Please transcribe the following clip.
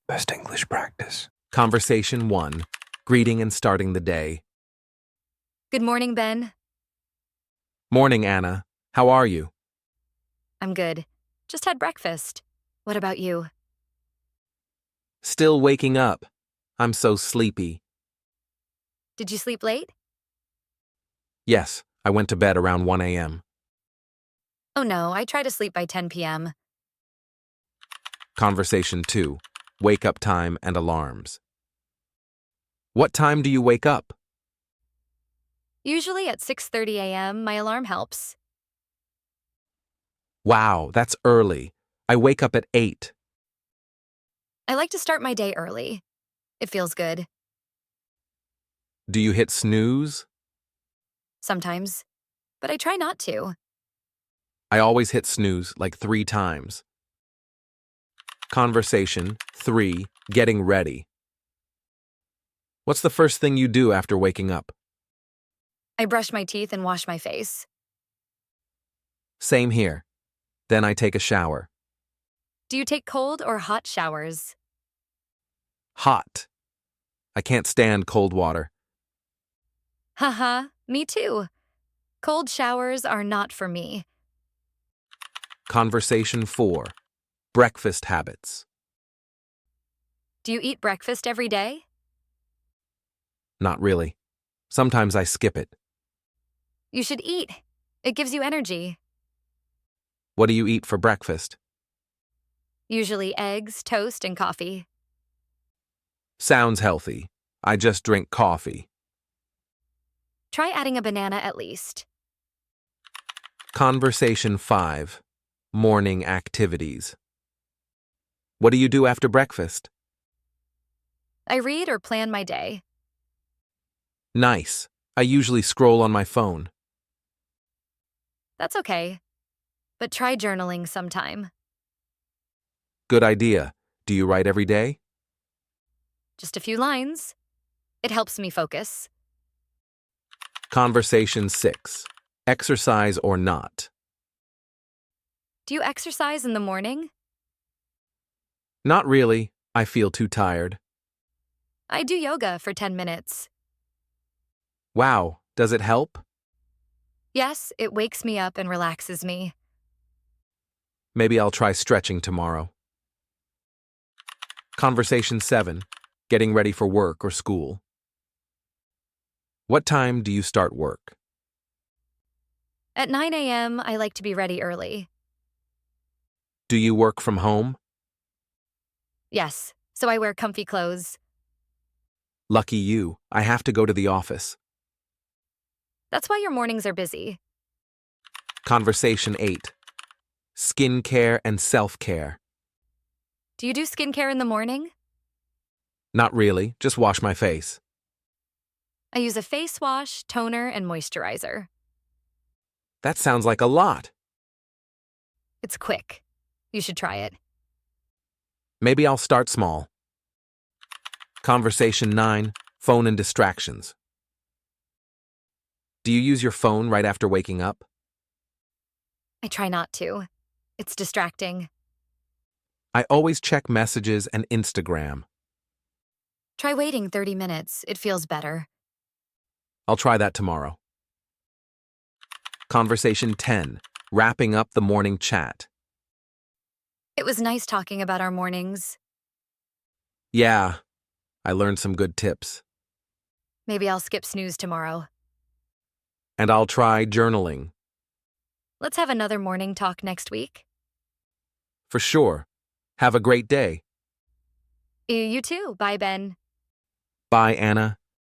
Best English practice. Conversation 1. Greeting and starting the day. Good morning, Ben. Morning, Anna. How are you? I'm good. Just had breakfast. What about you? Still waking up. I'm so sleepy. Did you sleep late? Yes, I went to bed around 1 a.m. Oh no, I try to sleep by 10 p.m. Conversation 2. Wake up time and alarms. What time do you wake up? Usually at 6:30 a.m., my alarm helps. Wow, that's early. I wake up at 8. I like to start my day early. It feels good. Do you hit snooze? Sometimes. But I try not to. I always hit snooze like 3 times. Conversation 3. Getting ready. What's the first thing you do after waking up? I brush my teeth and wash my face. Same here. Then I take a shower. Do you take cold or hot showers? Hot. I can't stand cold water. Haha, me too. Cold showers are not for me. Conversation 4. Breakfast habits. Do you eat breakfast every day? Not really. Sometimes I skip it. You should eat. It gives you energy. What do you eat for breakfast? Usually eggs, toast, and coffee. Sounds healthy. I just drink coffee. Try adding a banana at least. Conversation 5. Morning activities. What do you do after breakfast? I read or plan my day. Nice. I usually scroll on my phone. That's okay. But try journaling sometime. Good idea. Do you write every day? Just a few lines. It helps me focus. Conversation 6. Exercise or not. Do you exercise in the morning? Not really. I feel too tired. I do yoga for 10 minutes. Wow, does it help? Yes, it wakes me up and relaxes me. Maybe I'll try stretching tomorrow. Conversation 7. Getting ready for work or school. What time do you start work? At 9 a.m., I like to be ready early. Do you work from home? Yes, so I wear comfy clothes. Lucky you. I have to go to the office. That's why your mornings are busy. Conversation 8. Skincare and self-care. Do you do skincare in the morning? Not really, just wash my face. I use a face wash, toner, and moisturizer. That sounds like a lot. It's quick. You should try it. Maybe I'll start small. Conversation 9. Phone and distractions. Do you use your phone right after waking up? I try not to. It's distracting. I always check messages and Instagram. Try waiting 30 minutes. It feels better. I'll try that tomorrow. Conversation 10. Wrapping up the morning chat. It was nice talking about our mornings. Yeah, I learned some good tips. Maybe I'll skip snooze tomorrow. And I'll try journaling. Let's have another morning talk next week. For sure. Have a great day. You too. Bye, Ben. Bye, Anna.